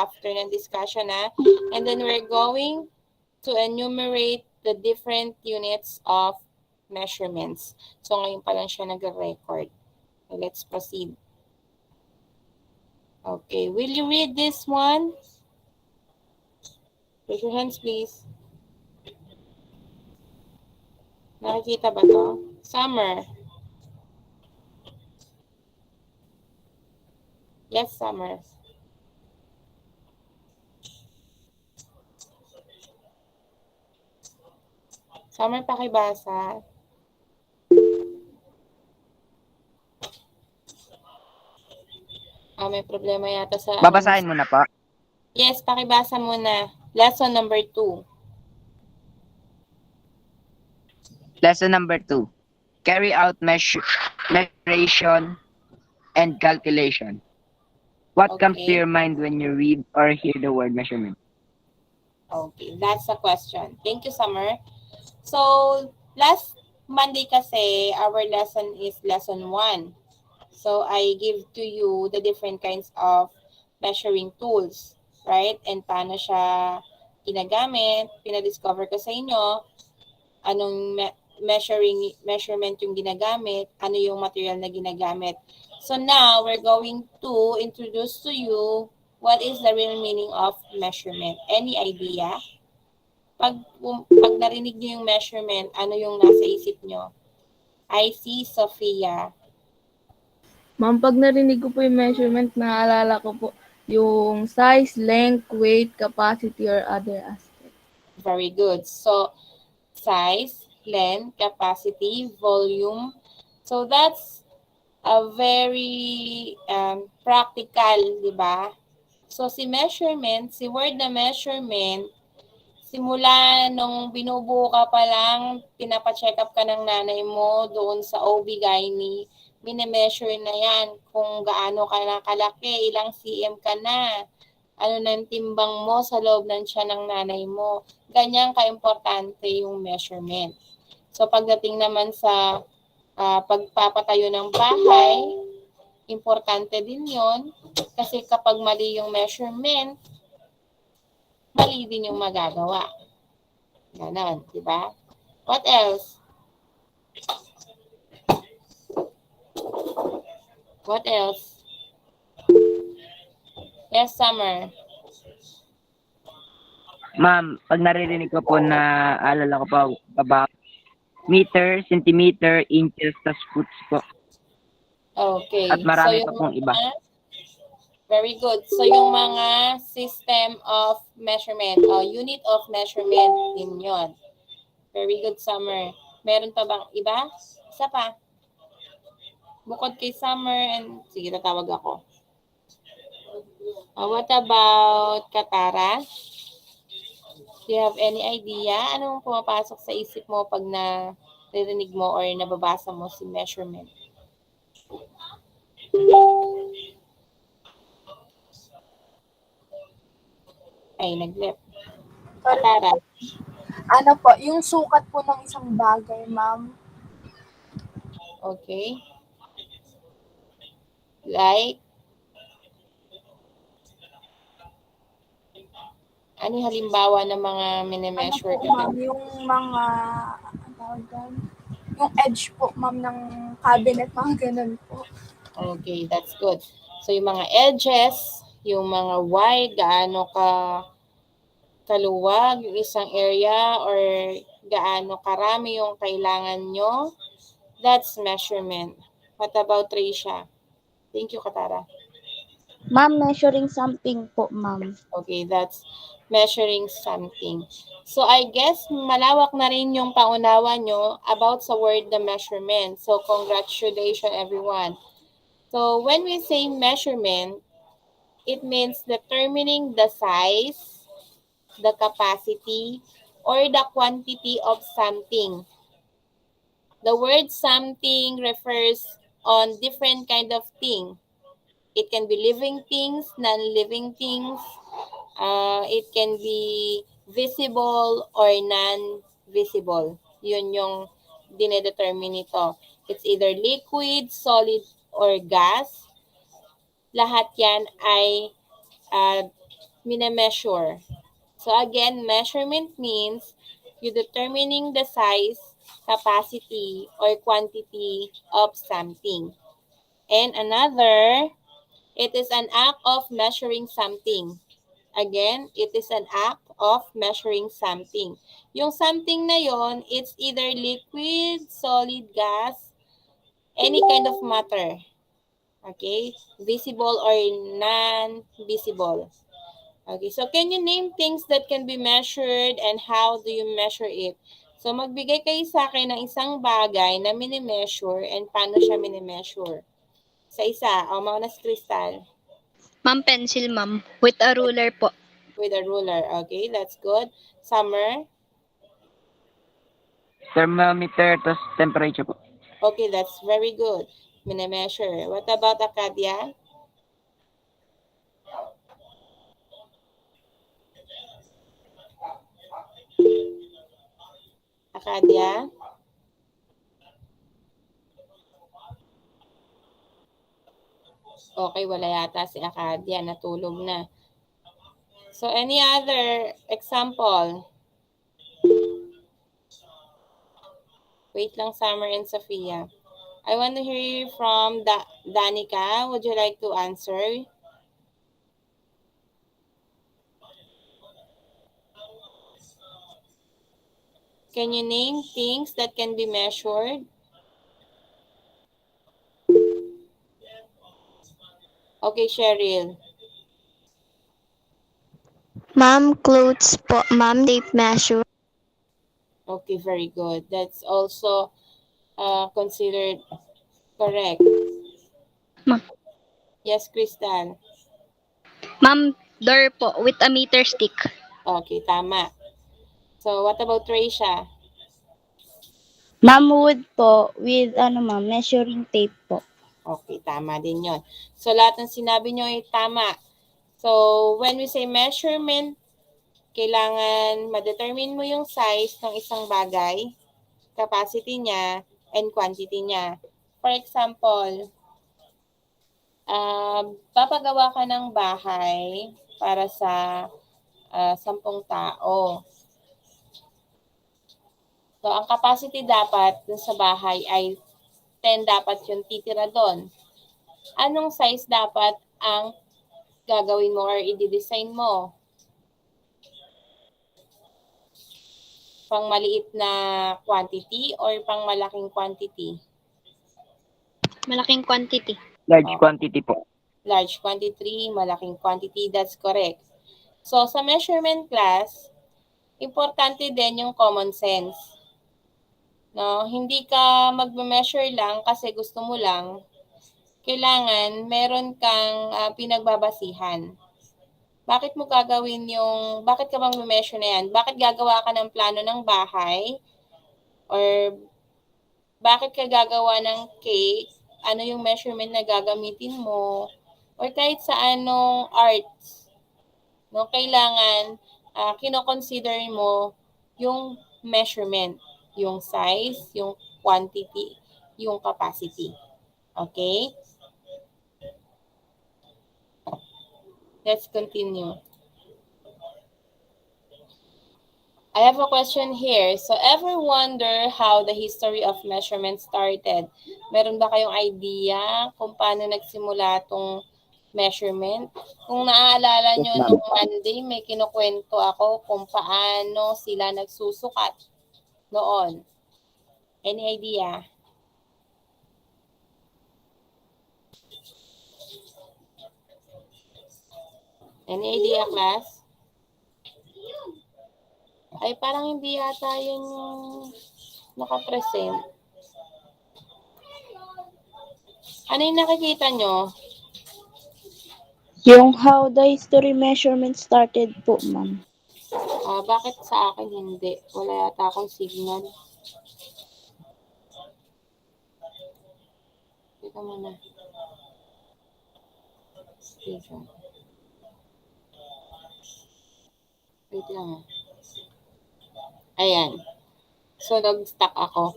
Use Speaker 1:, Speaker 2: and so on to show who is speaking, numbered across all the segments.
Speaker 1: after ng discussion and then we're going to enumerate the different units of measurements. So ngayon pa lang siya nag-record. Okay, let's proceed. Okay, will you read this one? Raise your hands, please. Nakikita ba to? Summer. Yes, Summer. Summer, pakibasa. May problema yata sa...
Speaker 2: Babasahin mo na po.
Speaker 1: Yes, pakibasa muna. Lesson number 2.
Speaker 2: Lesson number 2. Carry out measuration and calculation. What comes to your mind when you read or hear the word measurement?
Speaker 1: Okay, that's the question. Thank you, Summer. So, last Monday kasi, our lesson is lesson 1. So, I give to you the different kinds of measuring tools, right? And paano siya ginagamit. Pinadiscover ko sa inyo anong measurement yung ginagamit, ano yung material na ginagamit. So now, we're going to introduce to you what is the real meaning of measurement. Any idea? Pag narinig niyo yung measurement, ano yung nasa isip niyo? I see Sophia.
Speaker 3: Ma'am, pag narinig ko po yung measurement, naalala ko po yung size, length, weight, capacity, or other aspects.
Speaker 1: Very good. So, size, length, capacity, volume. So, that's a very practical, di ba? So, si word na measurement, simula nung binubuo ka pa lang, pinapacheck up ka ng nanay mo doon sa OB-GYN, mini-measure na yan kung gaano ka na kalaki, ilang cm ka na, ano ng timbang mo sa loob ng tiyan ng nanay mo. Ganyan ka-importante yung measurement. So pagdating naman sa pagpapatayo ng bahay, importante din yon kasi kapag mali yung measurement, mali din yung magagawa. Ganon, di ba? What else? What else? Yes, Summer.
Speaker 2: Ma'am, pag naririnig ko po na alala ko po about meter, centimeter, inches, tas foots po.
Speaker 1: Okay.
Speaker 2: At marami pa pong iba.
Speaker 1: Very good. So yung mga system of measurement o unit of measurement din yun. Very good, Summer. Meron pa bang iba? Isa pa. Bukod kay Summer and... Sige, tatawag ako. What about Katara? Do you have any idea? Anong pumapasok sa isip mo pag naririnig mo or nababasa mo si measurement? Ay, nag-left. Katara.
Speaker 4: Ano po, yung sukat po ng isang bagay, ma'am.
Speaker 1: Okay. Like? Ano yung halimbawa ng mga mini-measure?
Speaker 4: Ano po, ma'am, yung mga, yung edge po, ma'am, ng cabinet, mga ganun po.
Speaker 1: Okay, that's good. So, yung mga edges, yung mga wide, gaano kaluwag yung isang area or gaano karami yung kailangan nyo, that's measurement. What about Tricia? Thank you, Katara.
Speaker 5: Ma'am, measuring something po, ma'am.
Speaker 1: Okay, that's measuring something. So, I guess malawak na rin yung paunawa nyo about sa word na measurement. So, congratulations everyone. So, when we say measurement, it means determining the size, the capacity, or the quantity of something. The word something refers on different kind of thing. It can be living things, non-living things. It can be visible or non-visible. Yun yung dinedetermine nito. It's either liquid, solid, or gas. Lahat yan ay Minemeasure. So again, measurement means you determining the size, capacity, or quantity of something. And another, it is an act of measuring something. Again, it is an act of measuring something. Yung something na yon, it's either liquid, solid, gas, any kind of matter. Okay? Visible or non-visible. Okay, so can you name things that can be measured and how do you measure it? So magbigay kayo sa akin ng isang bagay na mini-measure and paano siya mini-measure. Sa isa, o mauna si Crystal.
Speaker 6: Ma'am, pencil, ma'am. With a ruler po.
Speaker 1: With a ruler. Okay, that's good. Summer.
Speaker 2: Thermometer, tas temperature po.
Speaker 1: Okay, that's very good. Mini-measure. What about Acadia? Acadia? Okay, wala yata si Acadia. Natulog na. So, any other example? Wait lang, Summer and Sophia. I want to hear from Danica. Would you like to answer? Can you name things that can be measured? Okay, Cheryl.
Speaker 6: Ma'am, clothes po. Ma'am, tape measure.
Speaker 1: Okay, very good. That's also considered correct.
Speaker 6: Ma'am.
Speaker 1: Yes, Crystal.
Speaker 6: Ma'am, door po with a meter stick.
Speaker 1: Okay, tama. So, what about Tracia?
Speaker 5: Ma'am, wood po with ma'am, measuring tape po.
Speaker 1: Okay, tama din yon. So, lahat ng sinabi nyo ay tama. So, when we say measurement, kailangan ma-determine mo yung size ng isang bagay, capacity niya, and quantity niya. For example, papagawa ka ng bahay para sa 10 tao. So, ang capacity dapat dun sa bahay ay 10 dapat yung titira doon. Anong size dapat ang gagawin mo or i-design mo? Pang maliit na quantity or pang malaking quantity?
Speaker 6: Malaking quantity.
Speaker 2: Large quantity po.
Speaker 1: Large quantity, malaking quantity, that's correct. So, sa measurement class, importante din yung common sense. No, hindi ka magme-measure lang kasi gusto mo lang. Kailangan meron kang pinagbabasihan. Bakit mo gagawin bakit ka bang measure na yan? Bakit gagawa ka ng plano ng bahay? Or bakit ka gagawa ng cake? Ano yung measurement na gagamitin mo? Or kahit sa anong arts. No, kailangan kino-consider mo yung measurement, yung size, yung quantity, yung capacity. Okay? Let's continue. I have a question here. So, ever wonder how the history of measurement started? Meron ba kayong idea kung paano nagsimula itong measurement? Kung naaalala nyo nung Monday, may kinukwento ako kung paano sila nagsusukat noon. Any idea? Any idea, class? Ay, parang hindi yata yun yung nakapresent. Ano yung nakikita nyo?
Speaker 5: Yung how the history measurement started po, ma'am.
Speaker 1: Bakit sa akin hindi? Wala yata akong signal. Teka muna. Station. Wait lang. Ayan. So, nag-stuck ako.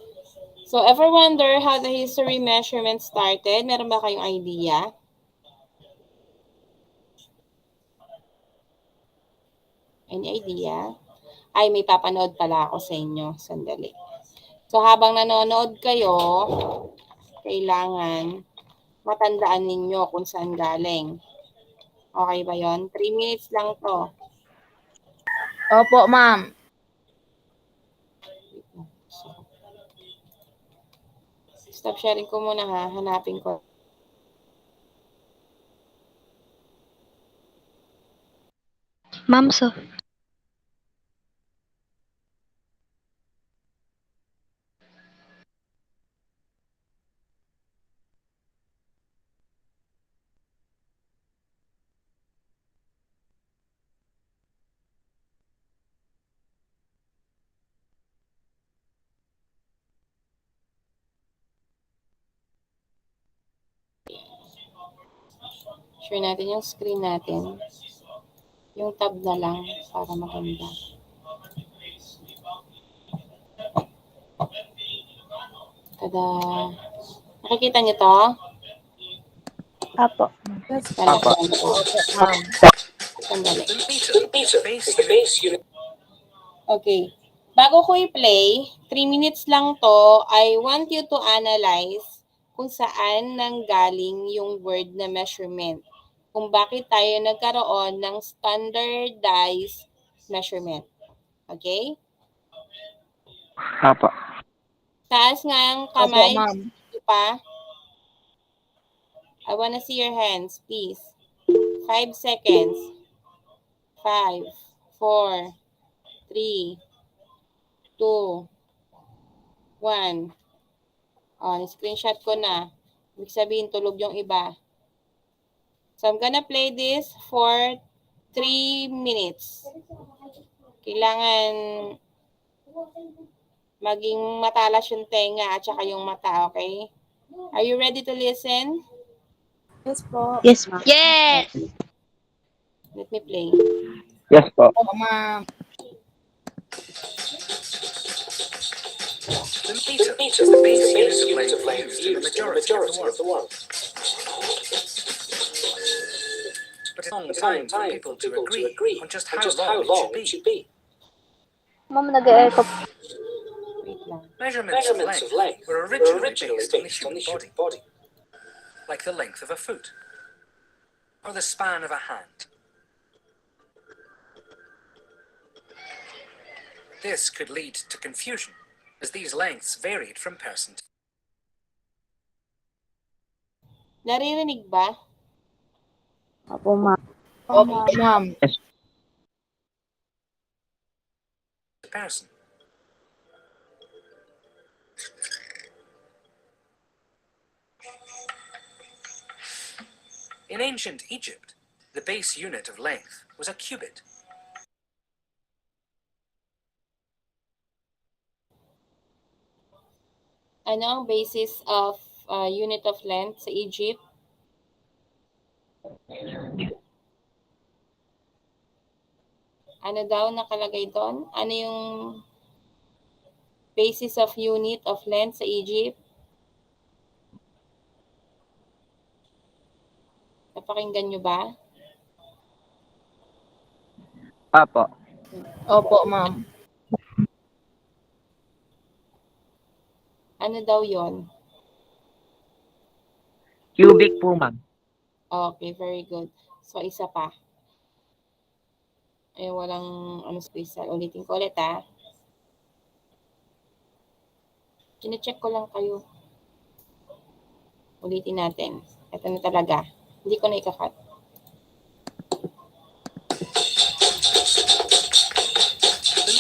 Speaker 1: So, ever wonder how the history measurement started? Meron ba kayong idea? Any idea? Ay, may papanood pala ako sa inyo. Sandali. So, habang nanonood kayo, kailangan matandaan ninyo kung saan galing. Okay ba yon? 3 minutes lang to.
Speaker 3: Opo, ma'am.
Speaker 1: Stop sharing ko muna ha. Hanapin ko.
Speaker 6: Ma'am, so
Speaker 1: Share natin yung screen natin. Yung tab na lang para maganda. Tada! Nakikita niyo to?
Speaker 5: Apo.
Speaker 4: Yes po.
Speaker 1: Lalagyan ko.
Speaker 3: Ma'am.
Speaker 1: Sandali.
Speaker 7: The base unit.
Speaker 1: Okay. Bago ko i-play, 3 minutes lang to, I want you to analyze kung saan nanggaling yung word na measurement. Kung bakit tayo nagkaroon ng standardized measurement. Okay?
Speaker 2: Apo.
Speaker 1: Taas nga ang
Speaker 3: Opo,
Speaker 1: kamay.
Speaker 3: ma'am.
Speaker 1: Ito pa. I wanna see your hands, please. 5 seconds. 5, 4, 3, 2, 1. Oh, screenshot ko na. Ibig sabihin, tulog yung iba. So, I'm gonna play this for 3 minutes. Kailangan maging matalas yung tenga at saka yung mata, okay? Are you ready to listen?
Speaker 4: Yes po.
Speaker 5: Yes, ma'am.
Speaker 6: yes!
Speaker 1: Let me play.
Speaker 2: Yes po.
Speaker 3: Opo, ma'am.
Speaker 7: The meter is the base unit of length used in the majority of the world. But it's a long time for people to agree on just how long it should be.
Speaker 5: Ma'am, nag-echo.
Speaker 1: Wait lang.
Speaker 7: Measurements of length were originally based on the human body, like the length of a foot or the span of a hand. This could lead to confusion, as these lengths varied from person
Speaker 1: Naririnig ba?
Speaker 5: Opo, ma'am.
Speaker 3: Opo, ma'am.
Speaker 7: to person. In ancient Egypt, the base unit of length was a cubit.
Speaker 1: Ano ang basis of unit of length sa Egypt? Ano daw nakalagay doon? Ano yung basis of unit of length sa Egypt? Napakinggan nyo ba?
Speaker 2: Apo.
Speaker 3: Opo, ma'am.
Speaker 1: Ano daw yon?
Speaker 2: Cubic po, ma'am.
Speaker 1: Okay, very good. So, isa pa. Eh, walang space. Ulitin ko ulit, ha? Chine-check ko lang kayo. Ulitin natin. Ito na talaga. Hindi ko na ikakat.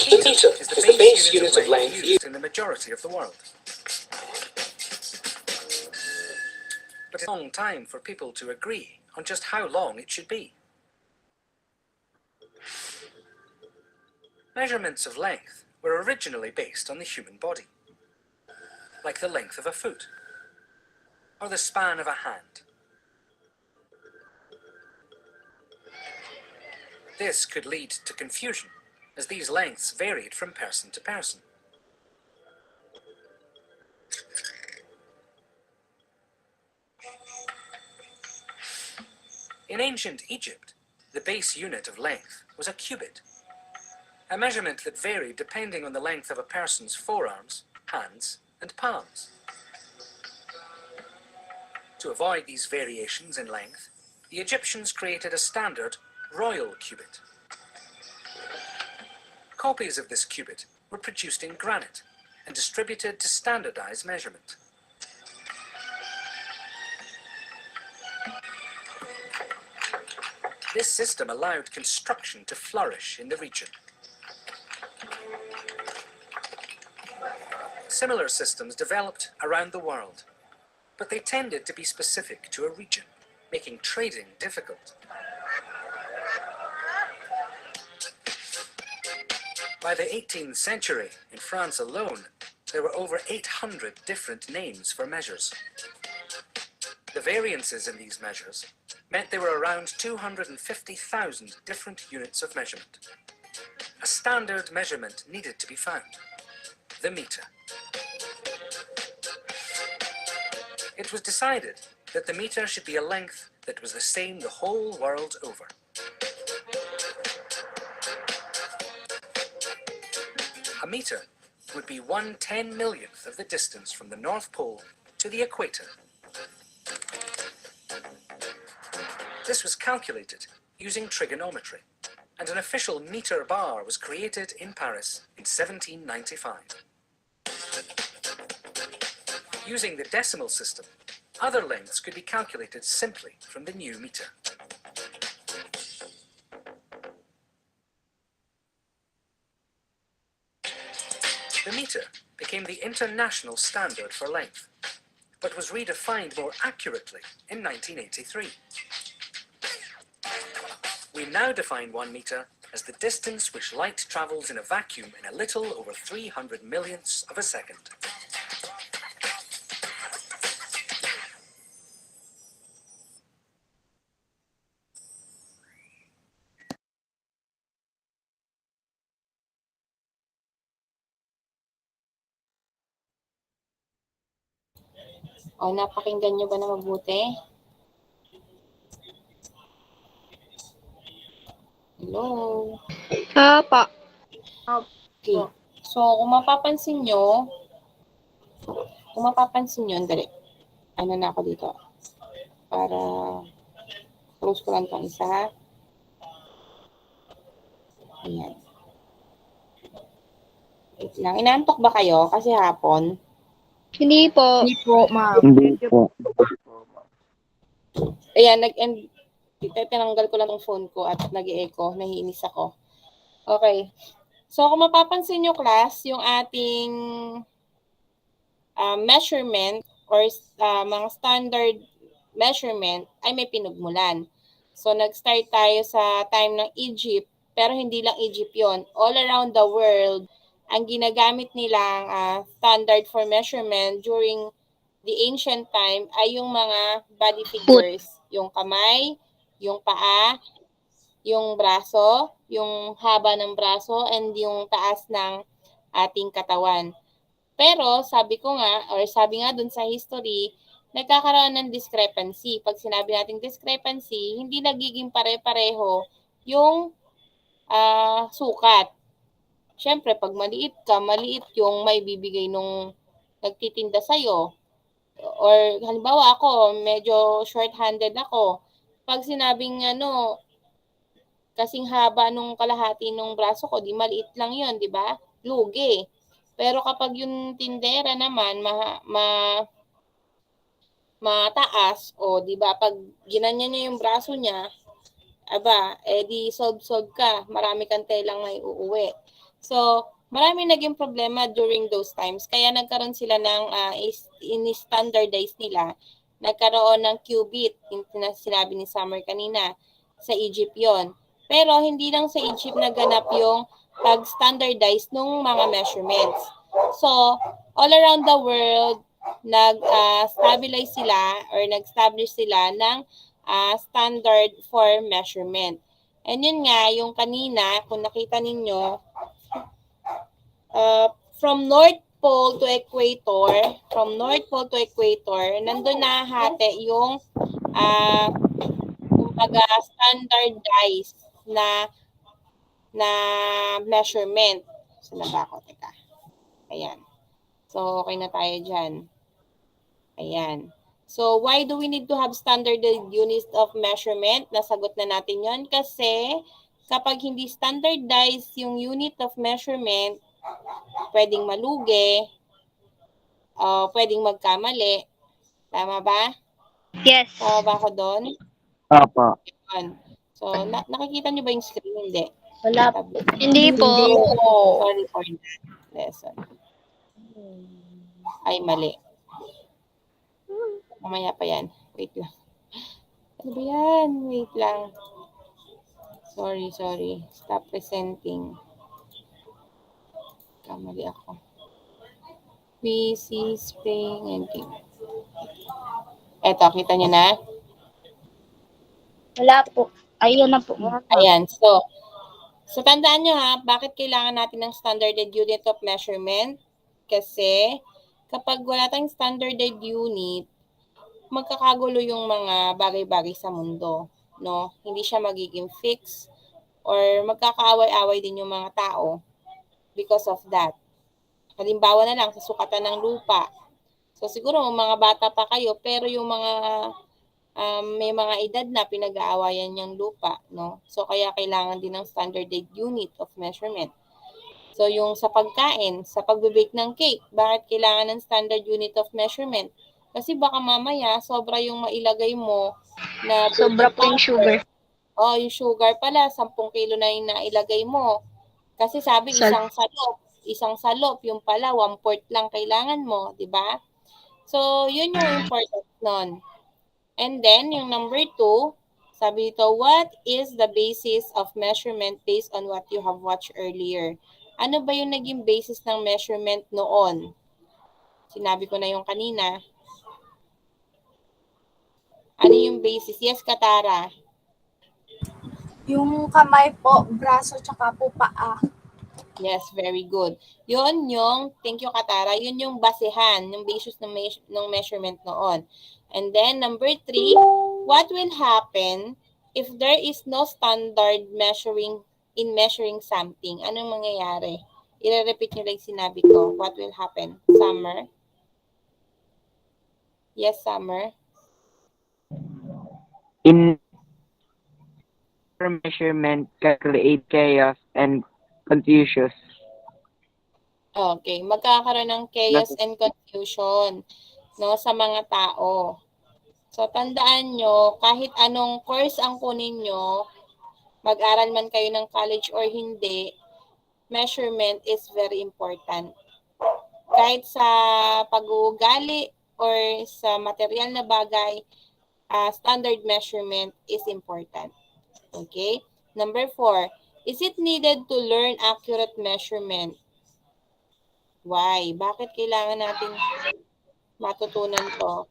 Speaker 7: The meter is the base unit of length used in the majority of the world. But it's a long time for people to agree on just how long it should be. Measurements of length were originally based on the human body, like the length of a foot or the span of a hand. This could lead to confusion, as these lengths varied from person to person. In ancient Egypt, the base unit of length was a cubit. a measurement that varied depending on the length of a person's forearms, hands, and palms. To avoid these variations in length, the Egyptians created a standard royal cubit. Copies of this cubit were produced in granite and distributed to standardize measurement. This system allowed construction to flourish in the region. Similar systems developed around the world, but they tended to be specific to a region, making trading difficult. By the 18th century, in France alone, there were over 800 different names for measures. The variances in these measures meant there were around 250,000 different units of measurement. A standard measurement needed to be found: the meter. It was decided that the meter should be a length that was the same the whole world over. A meter would be 1/10,000,000th of the distance from the North Pole to the equator. This was calculated using trigonometry, and an official meter bar was created in Paris in 1795. Using the decimal system, other lengths could be calculated simply from the new meter. The meter became the international standard for length, but was redefined more accurately in 1983. We now define 1 meter as the distance which light travels in a vacuum in a little over 300 millionths of a second.
Speaker 1: O, napakinggan nyo ba na mabuti? Hello?
Speaker 6: Apa.
Speaker 1: Okay. So, kung mapapansin nyo, dali. Ano na ako dito? Para close ko lang itong isa. Ayan. Wait lang. Inaantok ba kayo? Kasi hapon.
Speaker 6: Hindi po.
Speaker 3: Hindi po, ma'am.
Speaker 2: Hindi po.
Speaker 1: Ayan, nag-end. Tinanggal ko lang yung phone ko at nag-echo. Nahiinis ako. Okay. So, kung mapapansin nyo, class, yung ating measurement or mga standard measurement ay may pinugmulan. So, nag-start tayo sa time ng Egypt, pero hindi lang Egypt yon. All around the world, ang ginagamit nilang standard for measurement during the ancient time ay yung mga body figures. Yung kamay, yung paa, yung braso, yung haba ng braso, and yung taas ng ating katawan. Pero sabi ko nga, or sabi nga dun sa history, nagkakaroon ng discrepancy. Pag sinabi nating discrepancy, hindi nagiging pare-pareho yung sukat. Siyempre, pag maliit ka, maliit yung may bibigay nung nagtitinda sa'yo. Or halimbawa ako, medyo short-handed ako. Pag sinabing kasing haba nung kalahati nung braso ko, di maliit lang yon, di ba? Lugi. Pero kapag yung tindera naman mataas, o di ba, pag ginanyan niya yung braso niya, aba, di solve ka, marami kang telang may uuwi. So, marami naging problema during those times. Kaya nagkaroon sila ng in-standardize nila. Nagkaroon ng cubit, yung sinabi ni Summer kanina. Sa Egypt yon. Pero hindi lang sa Egypt naganap yung pag-standardize ng mga measurements. So, all around the world, nag-stabilize sila or nag-establish sila ng standard for measurement. And yun nga, yung kanina, kung nakita ninyo, from North Pole to Equator, nandun nahati yung standardized na na measurement. Saan na ba ako? Teka. Ayan. So, okay na tayo dyan. Ayan. So, why do we need to have standardized units of measurement? Nasagot na natin yon kasi kapag hindi standardized yung unit of measurement, pwedeng malugi, pwedeng magkamali. Tama ba?
Speaker 6: Yes.
Speaker 1: Tama ba ako doon?
Speaker 2: Opo.
Speaker 1: Ayan. So, nakikita niyo ba yung screen? Hindi.
Speaker 5: Wala po.
Speaker 6: Hindi po.
Speaker 1: Sorry for that lesson. Ay, mali. Mamaya pa yan. Wait lang. Ano ba yan? Wait lang. Sorry. Stop presenting. Kamali ako. PC, spring, and king. Eto, kita nyo na?
Speaker 5: Wala po. Ayun na po.
Speaker 1: Ayan. So tandaan nyo ha, bakit kailangan natin ng standardized unit of measurement? Kasi kapag wala tayong standardized unit, magkakagulo yung mga bagay-bagay sa mundo, no? Hindi siya magiging fixed or magkakaaway-away din yung mga tao because of that. Halimbawa na lang sa sukatan ng lupa. So siguro mga bata pa kayo pero yung mga may mga edad na pinag-aawayan niyang lupa, no? So kaya kailangan din ng standardized unit of measurement. So yung sa pagkain, sa pagbe-bake ng cake, bakit kailangan ng standard unit of measurement? Kasi baka mamaya, sobra yung mailagay mo na
Speaker 6: Sobra po yung sugar.
Speaker 1: yung sugar pala, 10 kilo na yung nailagay mo. Kasi sabi, isang salop, yung pala, 1/4 lang kailangan mo, di ba? So, yun yung important nun. And then, yung number 2, sabi dito, what is the basis of measurement based on what you have watched earlier? Ano ba yung naging basis ng measurement noon? Sinabi ko na yung kanina. Ano yung basis? Yes, Katara.
Speaker 4: Yung kamay po, braso, tsaka po paa.
Speaker 1: Yes, very good. Yun yung, thank you Katara, yun yung basehan, yung basis ng measurement noon. And then, number 3, what will happen if there is no standard measuring something? Anong mangyayari? I-repeat nyo lang sinabi ko. What will happen? Summer? Yes, Summer?
Speaker 2: In measurement can create chaos and confusion.
Speaker 1: Okay, magkakaroon ng chaos and confusion, no, sa mga tao. So, tandaan nyo, kahit anong course ang kunin nyo, mag-aral man kayo ng college or hindi, measurement is very important. Kahit sa pag-uugali or sa material na bagay, standard measurement is important. Okay? Number 4, is it needed to learn accurate measurement? Why? Bakit kailangan natin matutunan to?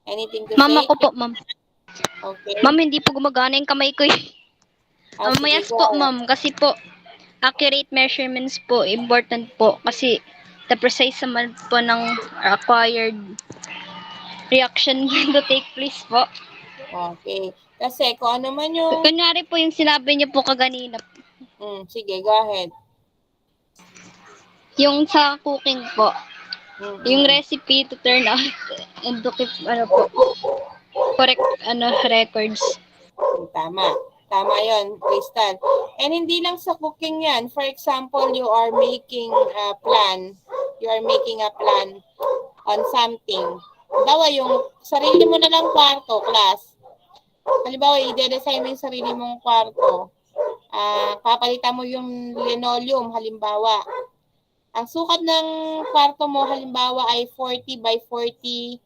Speaker 1: Anything to
Speaker 6: Ma'am,
Speaker 1: say?
Speaker 6: ako po, ma'am.
Speaker 1: Okay.
Speaker 6: Ma'am, hindi po gumagana yung kamay ko eh. Mayas
Speaker 1: Sige,
Speaker 6: po,
Speaker 1: go.
Speaker 6: ma'am. Kasi po, accurate measurements po, important po. Kasi the precise naman po ng acquired reaction to take place po.
Speaker 1: Okay. Kasi kung ano man yung...
Speaker 6: Kunyari po yung sinabi niyo po kaganina.
Speaker 1: Sige, go ahead.
Speaker 6: Yung sa cooking po, yung recipe to turn out and to keep, correct, records.
Speaker 1: Tama. Tama yon, Crystal. And hindi lang sa cooking yan. For example, you are making a plan. You are making a plan on something. Halimbawa, yung sarili mo na lang kwarto, class. Halimbawa, i-design mo yung sarili mong kwarto. Papalitan mo yung linoleum, halimbawa. Ang sukat ng kwarto mo, halimbawa, ay 40 by 40,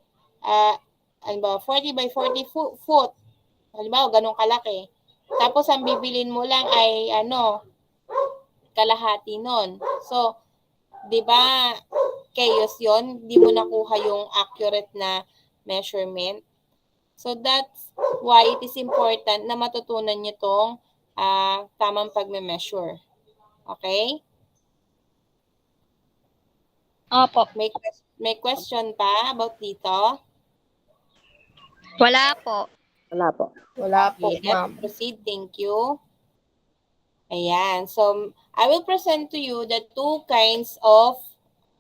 Speaker 1: halimbawa, 40 by 40 foot. Halimbawa, ganun kalaki. Tapos, ang bibilin mo lang ay, kalahati nun. So, di ba, chaos yon, di mo nakuha yung accurate na measurement. So, that's why it is important na matutunan nyo tong tamang pagme-measure. Okay?
Speaker 6: Opo.
Speaker 1: May question pa about dito?
Speaker 6: Wala po.
Speaker 3: Wala po,
Speaker 1: Okay, let's
Speaker 3: ma'am.
Speaker 1: proceed. Thank you. Ayan. So, I will present to you the two kinds of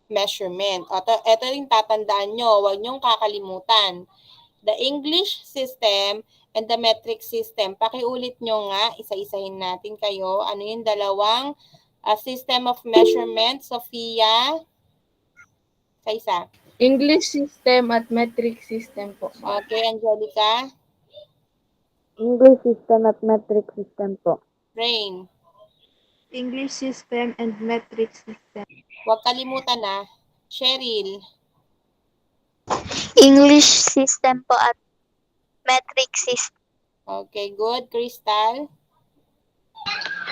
Speaker 1: measurement. Ito rin tatandaan nyo, huwag nyong kakalimutan. The English system and the metric system. Pakiulit nyo nga, isa-isahin natin kayo. Ano yung dalawang system of measurement, Sofia? Isa-isa.
Speaker 3: English system at metric system po.
Speaker 1: Okay, Angelica?
Speaker 5: English system at metric system po.
Speaker 1: Rain?
Speaker 4: English system and metric system.
Speaker 1: Huwag kalimutan na. Cheryl?
Speaker 5: English system po at metric system.
Speaker 1: Okay, good. Crystal?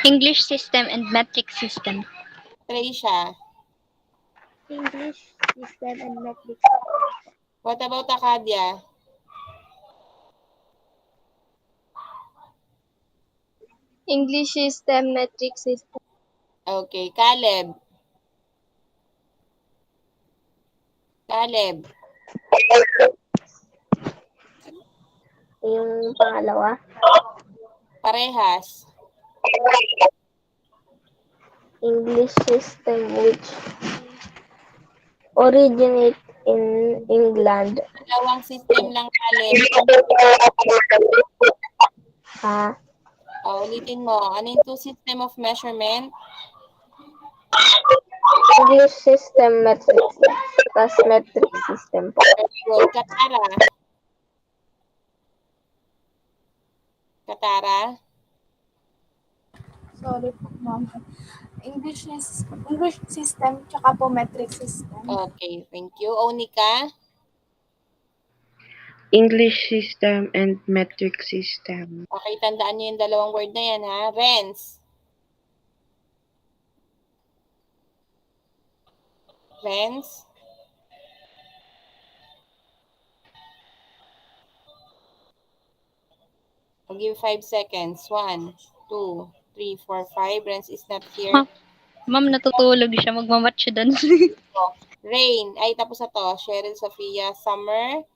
Speaker 6: English system and metric system.
Speaker 1: Tricia?
Speaker 5: English system and metric system.
Speaker 1: What about Acadia?
Speaker 5: English system, metric system.
Speaker 1: Okay, Caleb? Caleb?
Speaker 5: Yung pangalawa.
Speaker 1: Parehas?
Speaker 5: English system which originate in England.
Speaker 1: Dalawang system lang, Caleb.
Speaker 5: Ha?
Speaker 1: Ulitin mo. Ano yung two system of measurement?
Speaker 5: English system, metric system. Plus metric system po.
Speaker 1: Very good. Katara? Katara?
Speaker 4: Sorry po, ma'am. English system, tsaka po metric system.
Speaker 1: Okay, thank you. Onika?
Speaker 8: English system and metric system.
Speaker 1: Okay, tandaan niyo yung dalawang word na yan, ha? Renz? Renz? I'll give 5 seconds. 1, 2, 3, 4, 5. Renz is not here.
Speaker 6: Huh? Ma'am, natutulog siya. Magmamatch siya doon.
Speaker 1: Rain. Ay, tapos na to. Cheryl, Sophia, Summer.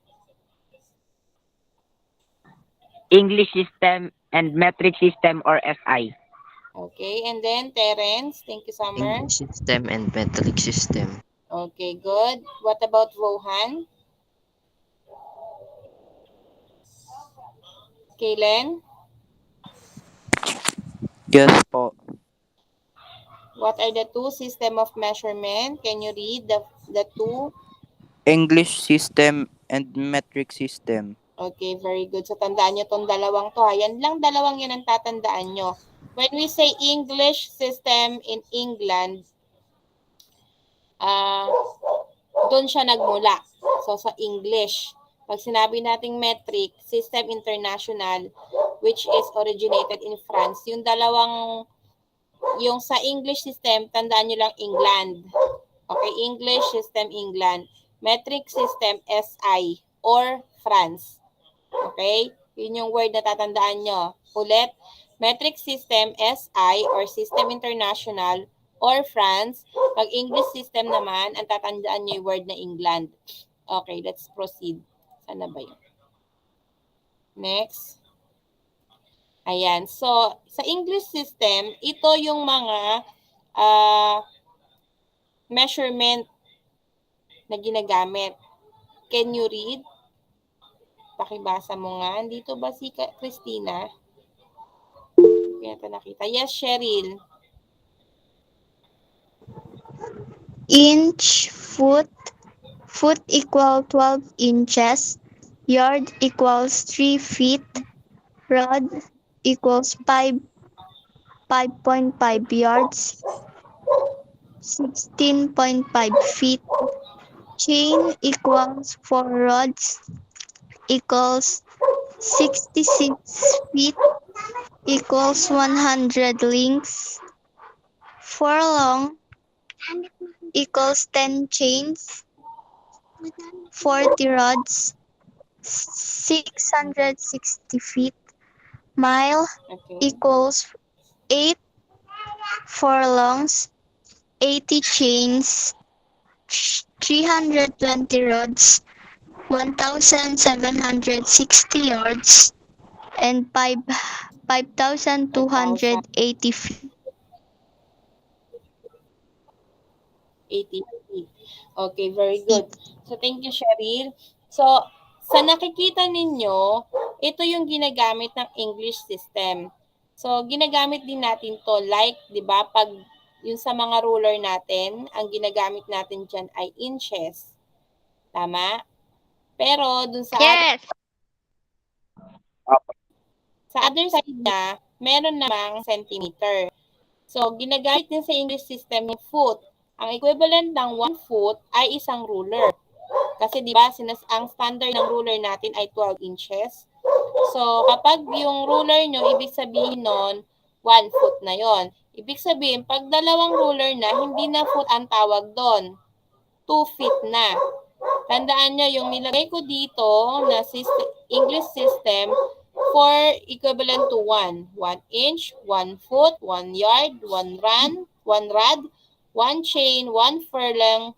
Speaker 2: English system and metric system or SI.
Speaker 1: Okay, and then Terence. Thank you, Summer.
Speaker 9: English system and metric system.
Speaker 1: Okay, good. What about Vohan? Kaylen?
Speaker 10: Yes po.
Speaker 1: What are the two system of measurement? Can you read the two?
Speaker 10: English system and metric system.
Speaker 1: Okay, very good. So, tandaan nyo itong dalawang to. Yan lang dalawang yan ang tatandaan nyo. When we say English system in England, doon siya nagmula. So, sa English. Pag sinabi nating metric, system international, which is originated in France, yung dalawang, yung sa English system, tandaan nyo lang England. Okay, English system, England. Metric system, SI, or France. Okay? Yun yung word na tatandaan nyo. Ulit, metric system, SI, or system international, or France. Pag English system naman, ang tatandaan nyo yung word na England. Okay, let's proceed. Sana ba yun? Next. Ayan. So, sa English system, ito yung mga measurement na ginagamit. Can you read? Pakibasa mo nga. Dito ba si Christina? Hindi natin nakita. Yes, Cheryl.
Speaker 5: Inch, foot equal 12 inches, yard equals 3 feet, rod equals 5.5 yards, 16.5 feet, chain equals 4 rods, equals 66 feet, equals 100 links, 4 long equals 10 chains, 40 rods, 660 feet, mile equals 8 furlongs, 80 chains, 320 rods, 1,760 yards, and 5,280 feet.
Speaker 1: 80 feet. Okay, very good. So, thank you, Cheryl. So, sa nakikita ninyo, ito yung ginagamit ng English system. So, ginagamit din natin to like, di ba, pag yung sa mga ruler natin, ang ginagamit natin dyan ay inches. Tama? Pero, dun sa
Speaker 6: Yes!
Speaker 1: sa other side niya, meron namang centimeter. So, ginagamit din sa English system yung foot. Ang equivalent ng 1 foot ay isang ruler. Kasi di ba, ang standard ng ruler natin ay 12 inches. So, kapag yung ruler nyo, ibig sabihin nun, 1 foot na yon. Ibig sabihin, pag dalawang ruler na, hindi na foot ang tawag doon. 2 feet na. Tandaan nyo, yung nilagay ko dito na English system, 4 equivalent to 1. 1 inch, 1 foot, 1 yard, 1 rod, 1 chain, 1 furlong,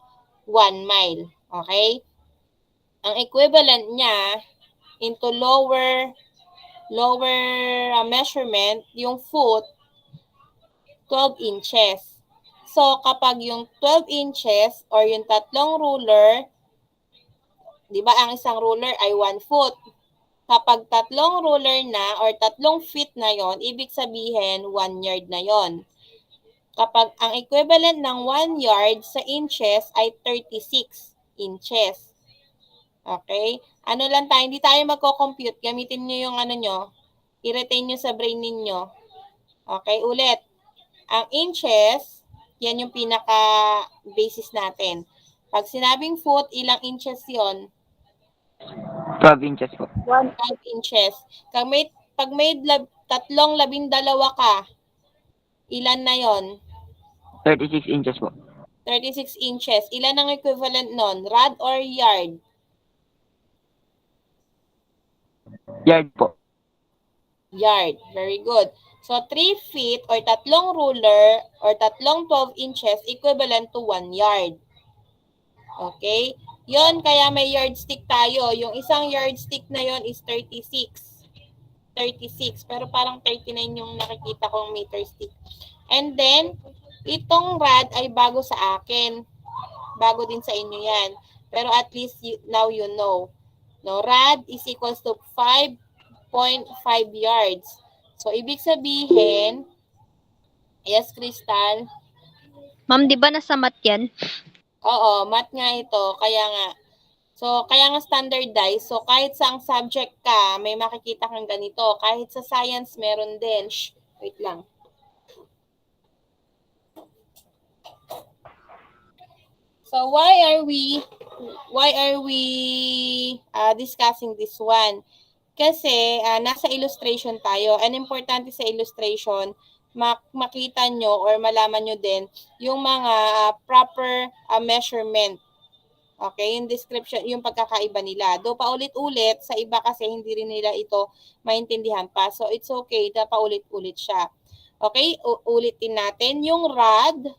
Speaker 1: 1 mile. Okay? Ang equivalent niya into lower measurement, yung foot, 12 inches. So, kapag yung 12 inches or yung tatlong ruler, di ba ang isang ruler ay 1 foot. Kapag tatlong ruler na or tatlong feet na yon, ibig sabihin 1 yard na yon. Kapag ang equivalent ng 1 yard sa inches ay 36 inches. Okay? Ano lang tayo, hindi tayo magko-compute. Gamitin nyo yung ano nyo. I-retain nyo sa brain ninyo. Okay, ulit. Ang inches, yan yung pinaka-basis natin. Pag sinabing foot, ilang inches yon?
Speaker 2: 12 inches po.
Speaker 1: 12 inches. Pag may tatlong 12 ka, ilan na yon?
Speaker 2: 36 inches po.
Speaker 1: 36 inches. Ilan ang equivalent nun? Rod or yard?
Speaker 2: Yard po.
Speaker 1: Yard. Very good. So, 3 feet or tatlong ruler or tatlong 12 inches equivalent to 1 yard. Okay? Yon, kaya may yardstick tayo. Yung isang yardstick na yon is 36. 36. Pero parang 39 yung nakikita kong meter stick. And then, itong rod ay bago sa akin. Bago din sa inyo yan. Pero at least now you know. No, rod is equals to 5.5 yards. So, ibig sabihin, yes, Crystal?
Speaker 6: Ma'am, di ba nasa mat yan?
Speaker 1: Oo, math nga ito. Kaya nga. So, kaya nga standardized. So, kahit sa ang subject ka, may makikita kang ganito. Kahit sa science, meron din. Shh, wait lang. So, why are we discussing this one? Kasi nasa illustration tayo. And importante sa illustration, makita nyo or malaman nyo din yung mga proper measurement. Okay, yung description, yung pagkakaiba nila. Do paulit-ulit, sa iba kasi hindi rin nila ito maintindihan pa. So, it's okay na paulit-ulit siya. Okay, ulitin natin. Yung rod,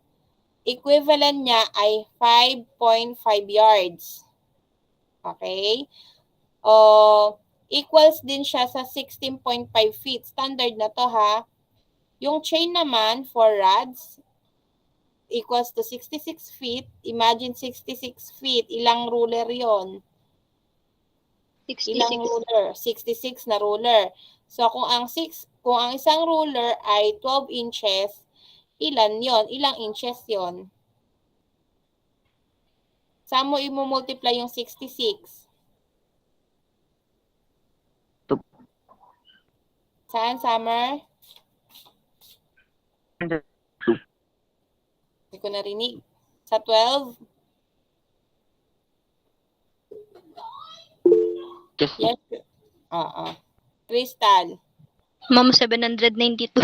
Speaker 1: equivalent niya ay 5.5 yards. Okay? Equals din siya sa 16.5 feet. Standard na to ha. Yung chain naman for rods equals to 66 feet. Imagine 66 feet. Ilang ruler yon?
Speaker 6: 66.
Speaker 1: Ilang ruler? 66 na ruler. So kung ang isang ruler ay 12 inches, ilan yon? Ilang inches yon? Saan mo i-multiply yung 66? Saan, Summer? Hindi ko narinig. Sa 12? Yes. Crystal.
Speaker 6: Ma'am, 792.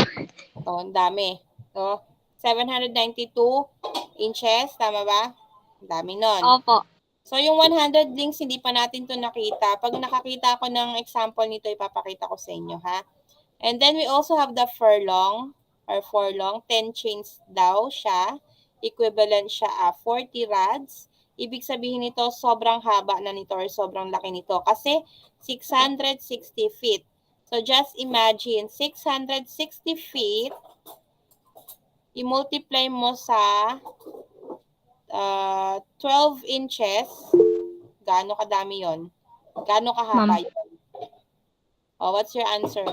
Speaker 1: Oh, ang dami. So, 792 inches. Tama ba? Ang dami nun.
Speaker 6: Opo.
Speaker 1: So, yung 100 links, hindi pa natin to nakita. Pag nakakita ako ng example nito, ipapakita ko sa inyo, ha? And then, we also have the furlong or forlong. 10 chains daw siya. Equivalent siya 40 rods. Ibig sabihin nito, sobrang haba na nito or sobrang laki nito. Kasi 660 feet. So, just imagine, 660 feet, i-multiply mo sa 12 inches. Gaano kadami yon? Gaano kahaba
Speaker 6: Ma'am.
Speaker 1: yun? Oh, what's your answer?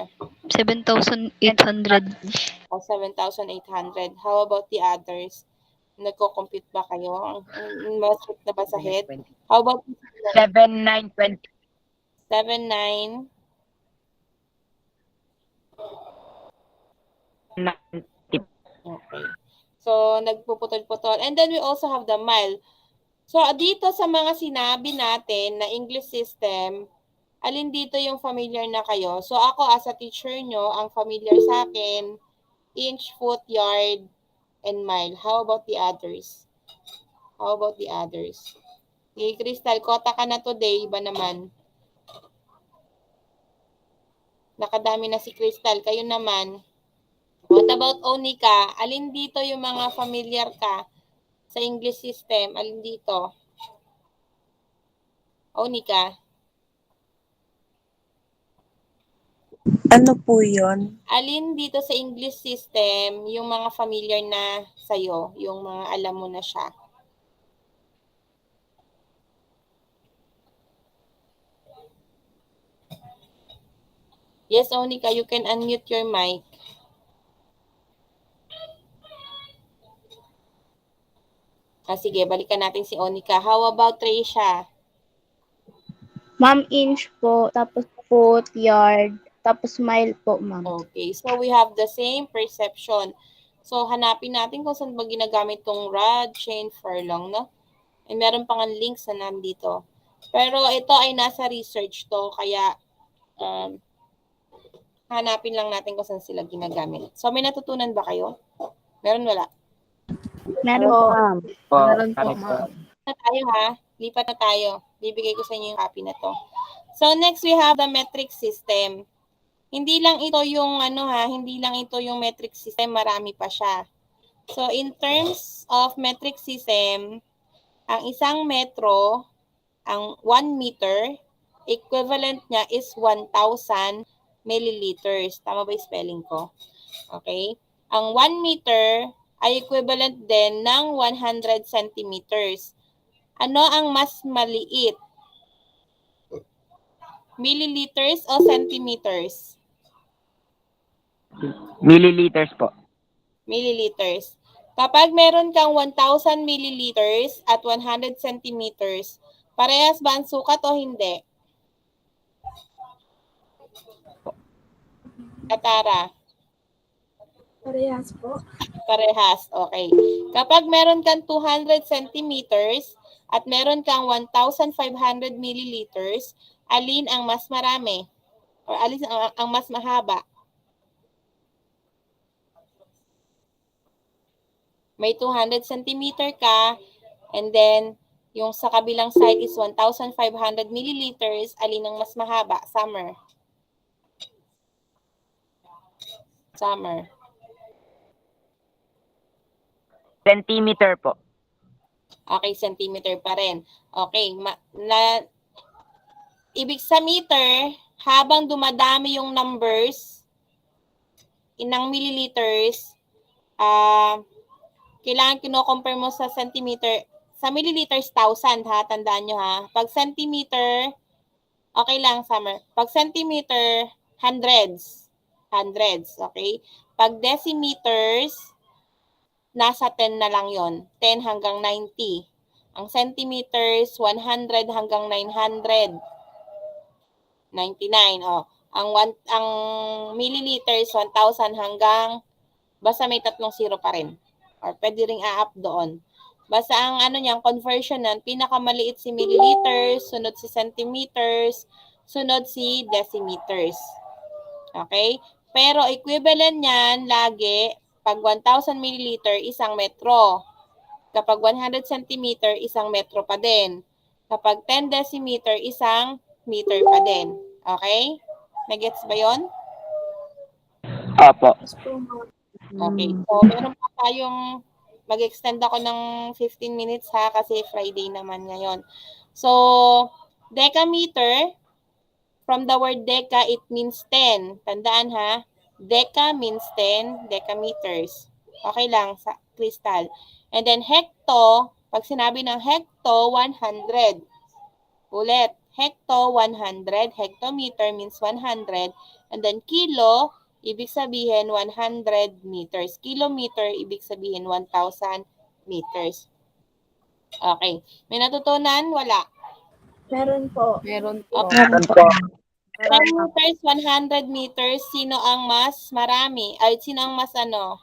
Speaker 6: 7,800.
Speaker 1: O 7,800. How about the others? Nagko-compute ba kayo? Masakit na ba sa head? How about
Speaker 2: 7,920.
Speaker 1: 7,9? Okay. So, nagpuputol-putol. And then we also have the mile. So, dito sa mga sinabi natin na English system, alin dito yung familiar na kayo? So, ako as a teacher nyo, ang familiar sa akin, inch, foot, yard, and mile. How about the others? How about the others? Okay, Crystal, kota ka na today. Iba naman. Nakadami na si Crystal. Kayo naman. What about Onika? Alin dito yung mga familiar ka sa English system? Alin dito? Onika?
Speaker 8: Ano po yun?
Speaker 1: Alin dito sa English system yung mga familiar na sa'yo? Yung mga alam mo na siya? Yes, Onika, you can unmute your mic. Sige, balikan natin si Onika. How about Tricia?
Speaker 5: Ma'am, inch po, tapos foot, yard, tapos mile po, ma'am.
Speaker 1: Okay, so we have the same perception. So, hanapin natin kung saan ba ginagamit tong rod, chain, furlong, no? And meron pang links na nandito. Pero ito ay nasa research to, kaya hanapin lang natin kung saan sila ginagamit. So, may natutunan ba kayo? Meron, wala?
Speaker 5: Meron po, ma'am.
Speaker 3: Meron po, ma'am.
Speaker 1: Na tayo ha. Lipat na tayo. Bibigay ko sa inyo yung copy na to. So, next we have the metric system. Hindi lang ito yung hindi lang ito yung metric system, marami pa siya. So, in terms of metric system, ang isang metro, ang 1 meter, equivalent niya is 1,000 milliliters. Tama ba yung spelling ko? Okay? Ang 1 meter ay equivalent din ng 100 centimeters. Ano ang mas maliit? Milliliters o centimeters?
Speaker 2: Milliliters po.
Speaker 1: Milliliters. Kapag meron kang 1,000 milliliters at 100 centimeters, parehas ba ang sukat o hindi? Katara?
Speaker 4: Parehas po.
Speaker 1: Parehas, okay. Kapag meron kang 200 centimeters at meron kang 1,500 milliliters, alin ang mas marami? O alin ang mas mahaba? May 200 centimeter ka, and then yung sa kabilang side is 1,500 milliliters, alin ang mas mahaba? Summer. Summer.
Speaker 2: Centimeter po.
Speaker 1: Okay, centimeter pa rin. Okay, ibig sa meter, habang dumadami yung numbers, inang milliliters, kailangan kino-compare mo sa centimeter. Sa milliliters, 1,000 ha, tandaan nyo ha. Pag centimeter, okay lang, Summer. Pag centimeter, hundreds. Hundreds, okay? Pag decimeters, nasa 10 na lang yon, 10 hanggang 90. Ang centimeters, 100 hanggang 900. 99, oh. Ang milliliters, 1,000 hanggang, basta may tatlong zero pa rin. Or pwede ring a-up doon. Basta ang conversion nun, pinakamaliit si milliliters, sunod si centimeters, sunod si decimeters. Okay? Pero equivalent niyan lagi, pag 1,000 milliliter, isang metro. Kapag 100 centimeter, isang metro pa din. Kapag 10 decimeter, isang meter pa din. Okay? Nagets ba yon?
Speaker 2: Opo.
Speaker 1: Okay. So, meron pa tayong, mag-extend ako ng 15 minutes ha, kasi Friday naman ngayon. So, decameter, from the word deca, it means 10. Tandaan ha, deca means 10 decameters. Okay lang, sa Crystal. And then hecto Pag sinabi ng hecto, 100. Ulit, hecto, 100. Hectometer means 100. And then kilo, ibig sabihin 100 meters. Kilometer, ibig sabihin 1,000 meters. Okay. May natutunan? Wala.
Speaker 4: Meron po.
Speaker 3: Meron po.
Speaker 1: Okay.
Speaker 2: Meron po.
Speaker 1: 10 meters, 100 meters, sino ang mas marami? Ay, sino ang mas ano?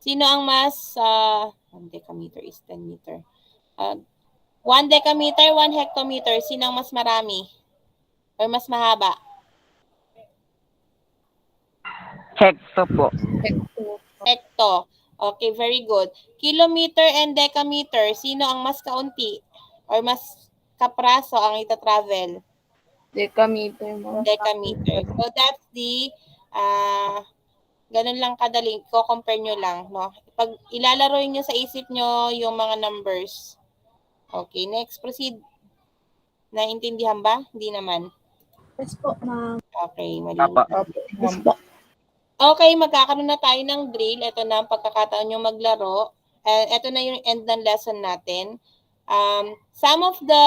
Speaker 1: Sino ang mas, 1 decameter is 10 meter. 1 decameter, 1 hectometer, sino ang mas marami? Or mas mahaba?
Speaker 2: Hecto po.
Speaker 1: Hecto. Okay, very good. Kilometer and decameter, sino ang mas kaunti? Or mas kapraso ang ita-travel?
Speaker 3: Decameter, ma'am.
Speaker 1: Decameter. So that's the, ganun lang kadali, ko-compare nyo lang, no? Pag ilalaro nyo sa isip nyo yung mga numbers. Okay, next, proceed. Naintindihan ba? Hindi naman.
Speaker 4: Yes po, ma'am.
Speaker 1: Okay, mali.
Speaker 2: Papa.
Speaker 4: Yes po.
Speaker 1: Okay, magkakaroon na tayo ng drill. Ito na ang pagkakataon nyo maglaro. Ito na yung end ng lesson natin. Some of the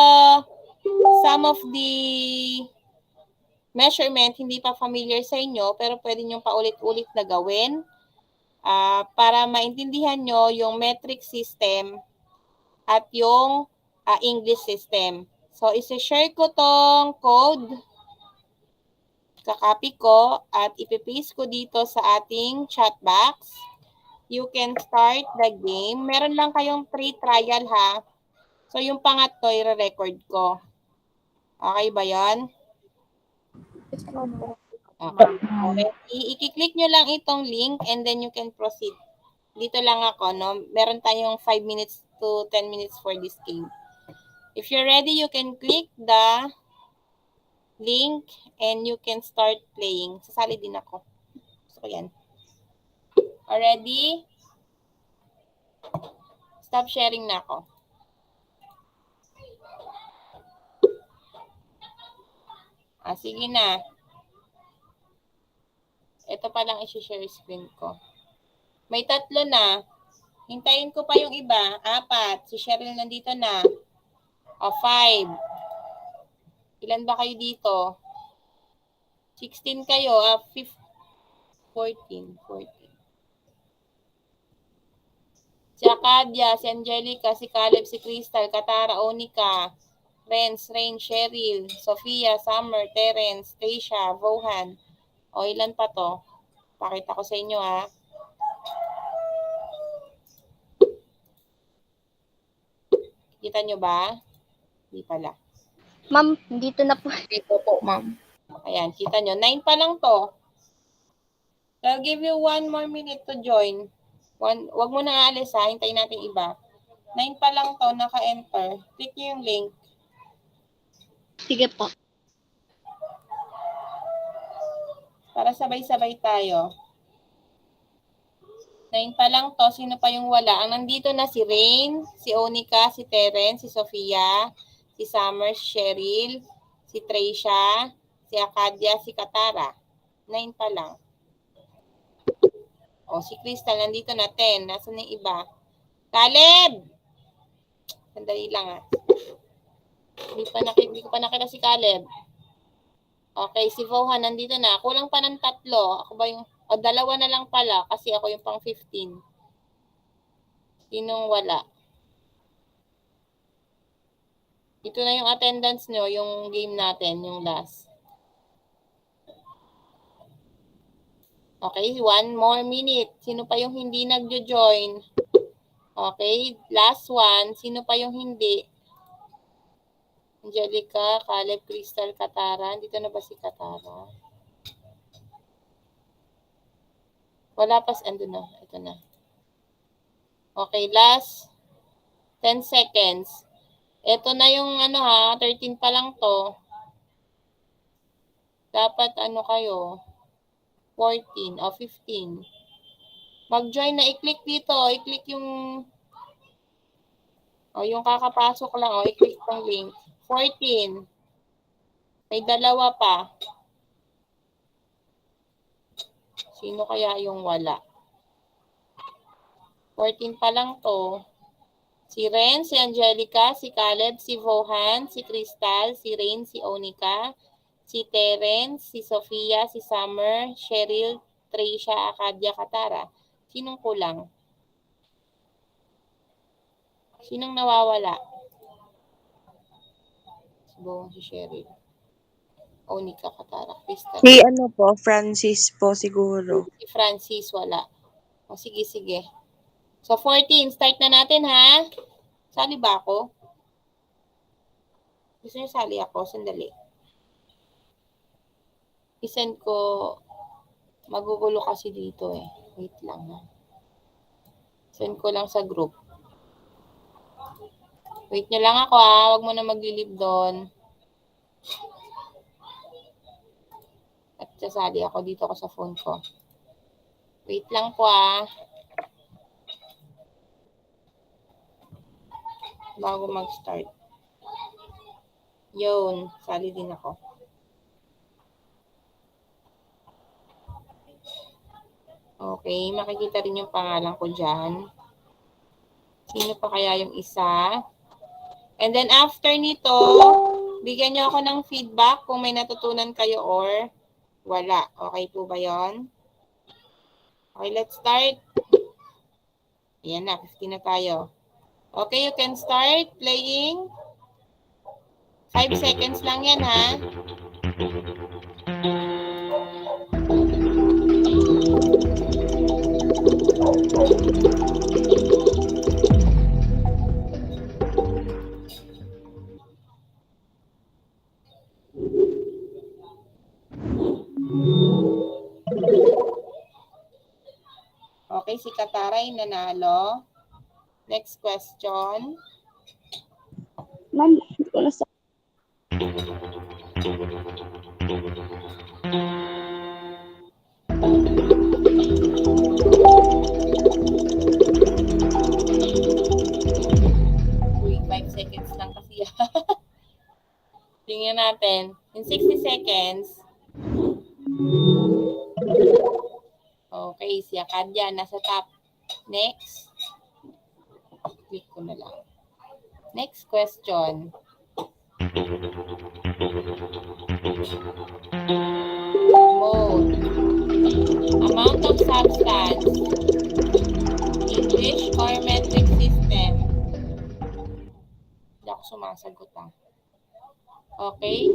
Speaker 1: measurement hindi pa familiar sa inyo, pero pwede nyo paulit-ulit na gawin para maintindihan nyo yung metric system at yung English system. So, isi-share ko tong code. Kakopy ko at ipipaste ko dito sa ating chat box. You can start the game. Meron lang kayong free trial ha. So, yung pangatlo, i-record ko. Okay ba yan?
Speaker 4: Yes po.
Speaker 1: Okay. I-click nyo lang itong link and then you can proceed. Dito lang ako, no? Meron tayong 5 minutes to 10 minutes for this game. If you're ready, you can click the link and you can start playing. Sasali din ako. So, yan. Already? Stop sharing na ako. Sige na. Ito pa lang isi-share screen ko. May 3 na. Hintayin ko pa yung iba. 4. Si Cheryl nandito na. 5. Ilan ba kayo dito? 16 kayo. 14. Si Acadia, si Angelica, si Caleb, si Crystal, Katara, Onika, Renz, Rain, Cheryl, Sofia, Summer, Terence, Taysha, Vohan. O ilan pa to? Pakita ko sa inyo ha. Kita nyo ba? Hindi pala.
Speaker 6: Ma'am, dito na po.
Speaker 3: Dito po, ma'am.
Speaker 1: Ayan, kita nyo. 9 pa lang to. I'll give you 1 more minute to join. Wag mo na aalis ha. Hintayin natin iba. 9 pa lang to, naka-enter. Click nyo yung link.
Speaker 6: Sige po.
Speaker 1: Para sabay-sabay tayo. 9 pa lang to. Sino pa yung wala? Ang nandito na si Rain, si Onika, si Terence, si Sofia, si Summer, si Cheryl, si Tracia, si Acadia, si Katara. 9 pa lang. O, si Crystal, nandito na 10. Nasaan yung iba? Caleb! Sandali lang Hindi ko pa nakita si Caleb. Okay, si Vohan, nandito na. Kulang pa ng 3. Ako ba yung... O, 2 na lang pala kasi ako yung pang 15. Sinong wala? Ito na yung attendance nyo, yung game natin, yung last. Okay, 1 more minute. Sino pa yung hindi nagjo-join? Okay, last one. Sino pa yung hindi? Angelica, Caleb, Crystal, Katara. Dito na ba si Katara? Wala pa. Ando na. Ito na. Okay, last 10 seconds. Ito na yung 13 pa lang to. Dapat kayo? 14 o 15. Mag-join na. I-click dito. I-click yung yung kakapasok lang. I-click yung link. 14. May 2 pa. Sino kaya yung wala? 14 pa lang to. Si Ren, si Angelica, si Caleb, si Vohan, si Crystal, si Rain, si Onika, si Terence, si Sofia, si Summer, Cheryl, Tricia, Akadia, Katara. Sinong kulang? Sinong nawawala? Si Vohan, si Cheryl. Onika, Katara, Crystal.
Speaker 8: Si ano po, Francis po siguro.
Speaker 1: Si Francis, wala. O, sige, sige. So, 14. Start na natin, ha? Sali ba ako? Gusto niyo sali ako? Sandali. I-send ko. Magugulo kasi dito eh. Wait lang, ha? Send ko lang sa group. Wait nyo lang ako, ha? Huwag mo na maglilib doon. At sasali ako dito ko sa phone ko. Wait lang po, ha? Bago mag-start. Yun, sali din ako. Okay, makikita rin yung pangalan ko dyan. Sino pa kaya yung isa? And then after nito, bigyan nyo ako ng feedback kung may natutunan kayo or wala. Okay po ba yon? Okay, let's start. Ayan na, 15 na tayo. Okay, you can start playing. 5 seconds lang yan, ha? Okay, si Katara ay nanalo. Next question.
Speaker 5: Ma'am, hindi ko na sa...
Speaker 1: Uy, 5 seconds lang kasi. Tingnan natin. In 60 seconds. Okay, si Akadia nasa top. Next. Click ko na lang. Next question. Mode. Amount of substance. English or metric system? Hindi ako sumasagot, ah. Okay.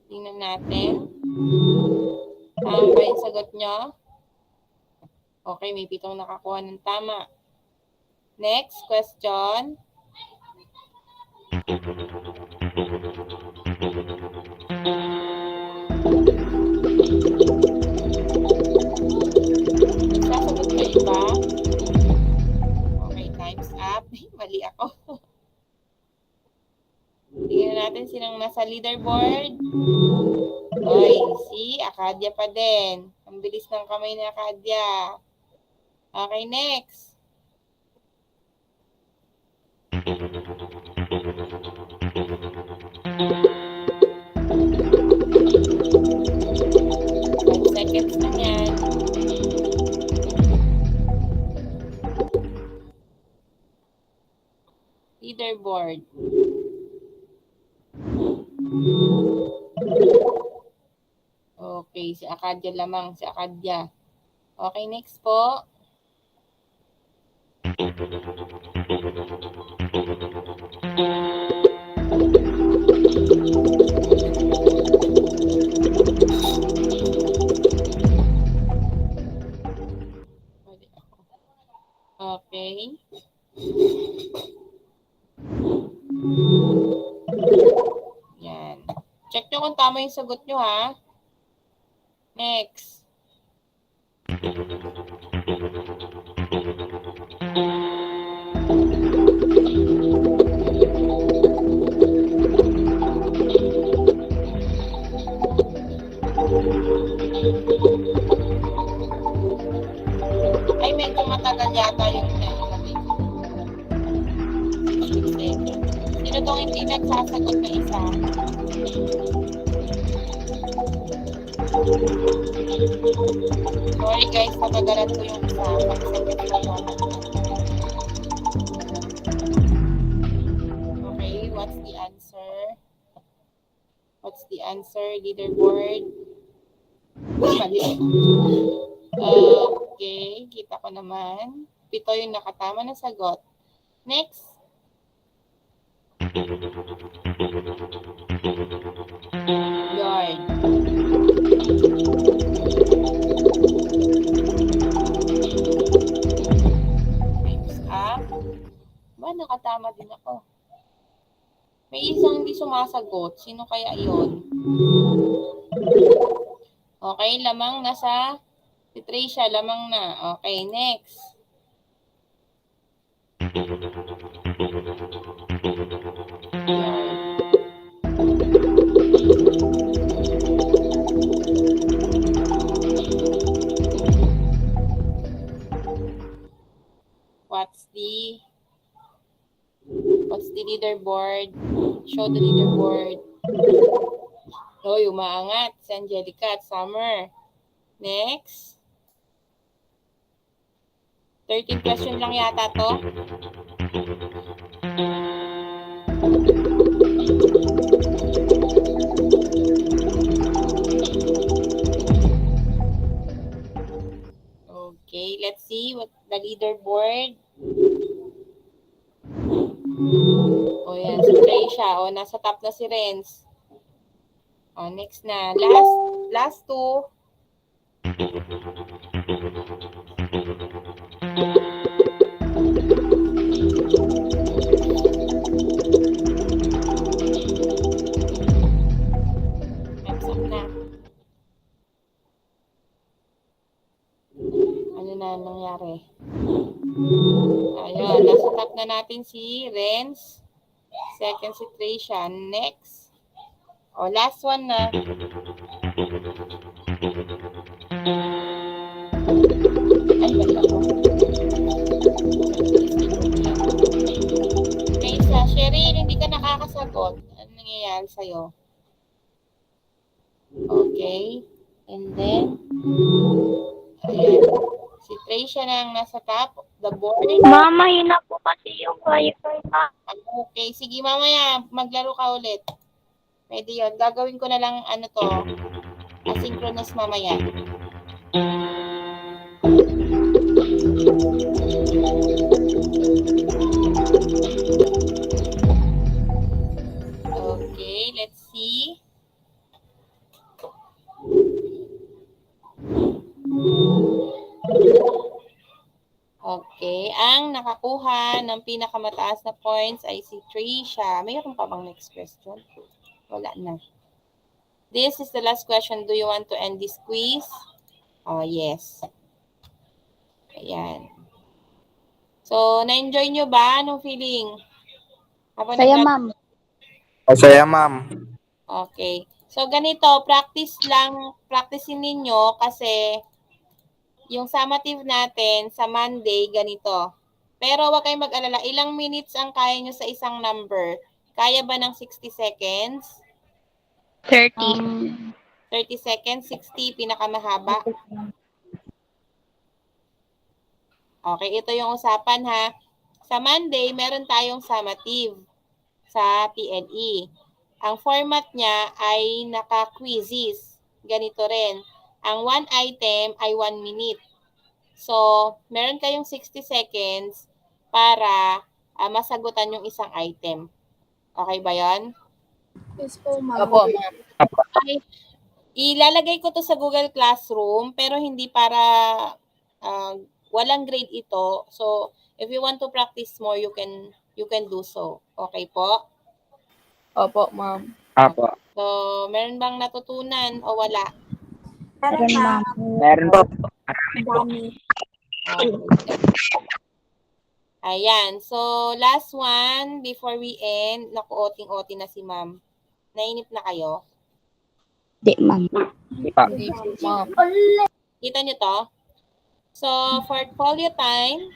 Speaker 1: Tingnan natin. Tama ba yung sagot nyo? Okay, may 7 nakakuha ng tama. Next question. Sasagot ba iba? Okay, time's up. Mali ako. Tingnan natin sinong nasa leaderboard. Oy, si Akadia pa din. Ang bilis ng kamay ni Akadia. Okay, next. Seconds lang yan. Leaderboard. Okay, si Akadia lamang. Si Akadia. Okay, next po. Okay. Yan. Check nyo kung tama yung sagot nyo, ha? Next. Ay, medyo matagal yata yung nailagay ko. 6 seconds. Sino tong hindi nagsasagot na isa? Sorry guys, natagalan ko yung isa. 5 seconds lang yata. answer, leaderboard? Mali. Okay, kita ko naman. 7 yung nakatama na sagot. Next. Yard. Time's up. Ba, nakatama din ako. May isang hindi sumasagot. Sino kaya yon? Okay, lamang nasa si Tricia, lamang na. Okay, next. What's the leaderboard? Show the leaderboard. Oh, umaangat si Angelica at Summer. Next. 13 question lang yata to. Okay, let's see what the leaderboard. O yan, si Tricia. O, nasa top na si Renz. O, next na. Last two. Time's up na. Ano na nangyari? Ayun, nasa top na natin si Renz. Second si Tricia. Next. O, last one na. Ay, balik ako. Tricia, Cheryl, hindi ka nakakasagot. Ano nangyayari sa'yo? Okay. And then, ayan. Si Tricia na ang nasa top of the board.
Speaker 5: Mama, hina po kasi yung wifi na.
Speaker 1: Okay, sige mamaya, maglaro ka ulit. Pwede yun. Gagawin ko na lang ano to, asynchronous mamaya. Okay, let's see. Okay, ang nakakuha ng pinakamataas na points ay si Tricia. Mayroon pa bang next question? Wala na. This is the last question. Do you want to end this quiz? Oh, yes. Ayan. So, na-enjoy nyo ba? Anong feeling?
Speaker 5: Saya, ma'am.
Speaker 10: Masaya, ma'am.
Speaker 1: Okay. So, ganito, practicein ninyo kasi yung summative natin sa Monday, ganito. Pero huwag kayong mag-alala, ilang minutes ang kaya nyo sa isang number? Kaya ba ng 60 seconds?
Speaker 6: 30.
Speaker 1: 30 seconds, 60, pinakamahaba. Okay, ito yung usapan ha. Sa Monday, meron tayong summative sa PLE. Ang format niya ay naka-quizzes. Ganito rin. Ang one item ay 1 minute. So, meron kayong 60 seconds para masagutan yung isang item. Okay ba yan?
Speaker 4: Yes po, ma'am.
Speaker 3: Opo, ma'am.
Speaker 1: Okay. Ilalagay ko to sa Google Classroom pero hindi para walang grade ito. So, if you want to practice more, you can do so. Okay po?
Speaker 3: Opo, ma'am.
Speaker 2: Apo.
Speaker 1: So, meron bang natutunan o wala?
Speaker 4: Meron, ma'am.
Speaker 2: Meron po.
Speaker 4: Dami.
Speaker 1: Okay. Ayan. So, last one before we end. Naku, oting-oti na si ma'am. Nainip na kayo?
Speaker 5: Di, ma'am.
Speaker 3: Hindi po, ma'am.
Speaker 1: Kita nyo to? So, portfolio time.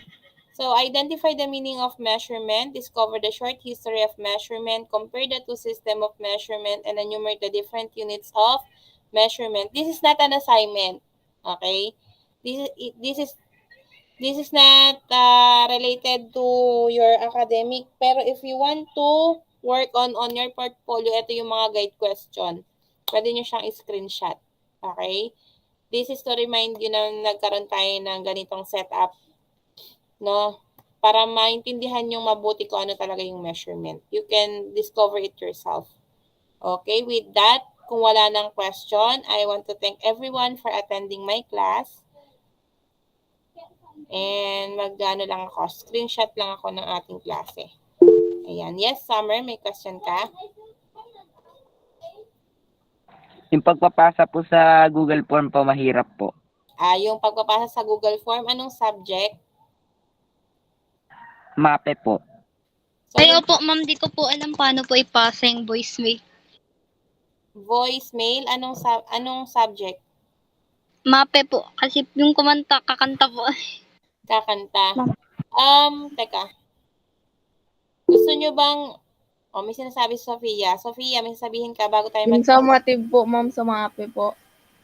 Speaker 1: So, identify the meaning of measurement, discover the short history of measurement, compare the two systems of measurement, and enumerate the different units of measurement. This is not an assignment. Okay? This is not related to your academic. Pero if you want to work on your portfolio, ito yung mga guide question. pwede nyo siyang screenshot. Okay? This is to remind you na nagkaroon tayo ng ganitong setup, no? Para maintindihan yung mabuti kung ano talaga yung measurement. You can discover it yourself. Okay, with that, kung wala nang question, I want to thank everyone for attending my class. And mag-ano lang ako, screenshot lang ako ng ating klase. Ayan. Yes, Summer, may question ka?
Speaker 2: Yung pagpapasa po sa Google Form po, mahirap po.
Speaker 1: Yung pagpapasa sa Google Form, anong subject?
Speaker 2: Mape po.
Speaker 1: So,
Speaker 6: Ay, opo, ma'am, di ko po alam paano po ipasa yung voicemail.
Speaker 1: voicemail, anong subject?
Speaker 6: Mape po, kasi yung kakanta po.
Speaker 1: Kakanta. Teka. Gusto nyo bang, may sinasabi si Sophia. Sophia, may sasabihin ka bago tayo
Speaker 3: Yung summative po, ma'am, sa MAPE po.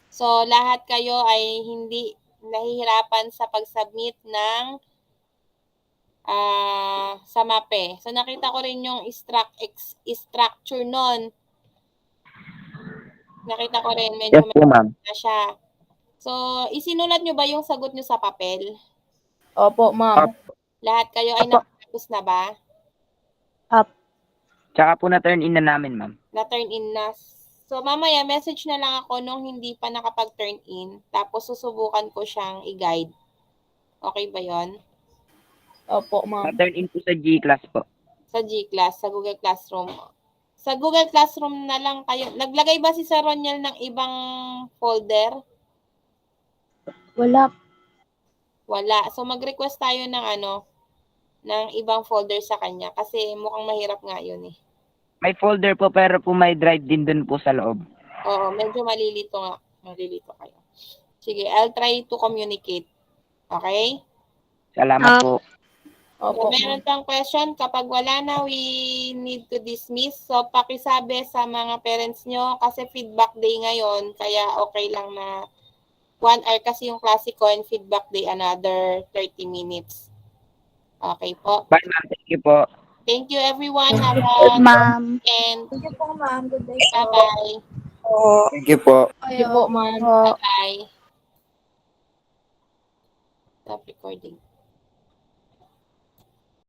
Speaker 1: So, lahat kayo ay hindi nahihirapan sa pag-submit ng sa MAPE. So, nakita ko rin yung structure nun. Nakita ko rin, medyo
Speaker 2: Yes po, ma'am.
Speaker 1: na siya. So, isinulat nyo ba yung sagot nyo sa papel?
Speaker 3: Opo, ma'am.
Speaker 1: Lahat kayo ay nakatapos na ba?
Speaker 2: Tsaka po na-turn in na namin, ma'am.
Speaker 1: Na-turn in na. So, mamaya, message na lang ako nung hindi pa nakapag-turn in. Tapos, susubukan ko siyang i-guide. Okay ba yon?
Speaker 3: Opo, ma'am.
Speaker 2: Na-turn in po sa G-class po.
Speaker 1: Sa G-Class, sa Google Classroom. Sa Google Classroom na lang kayo. Naglagay ba si Sir Roniel ng ibang folder?
Speaker 5: Wala.
Speaker 1: Wala. So, mag-request tayo ng ibang folder sa kanya. Kasi mukhang mahirap nga yun eh.
Speaker 2: May folder po, pero po may drive din dun po sa loob.
Speaker 1: Oo, medyo malilito nga. Malilito kayo. Sige, I'll try to communicate. Okay?
Speaker 2: Salamat po.
Speaker 1: So, meron pang question. Kapag wala na, we need to dismiss. So, pakisabi sa mga parents nyo kasi feedback day ngayon. Kaya okay lang na 1 hour kasi yung klase ko and feedback day another 30 minutes. Okay po.
Speaker 2: Bye, ma'am. Thank you po.
Speaker 1: Thank you everyone. Have a
Speaker 5: Ma'am.
Speaker 1: and
Speaker 4: Thank you po, ma'am. Good day.
Speaker 1: bye-bye.
Speaker 10: Thank you po.
Speaker 3: Sige po, ma'am.
Speaker 1: Bye-bye. Stop recording.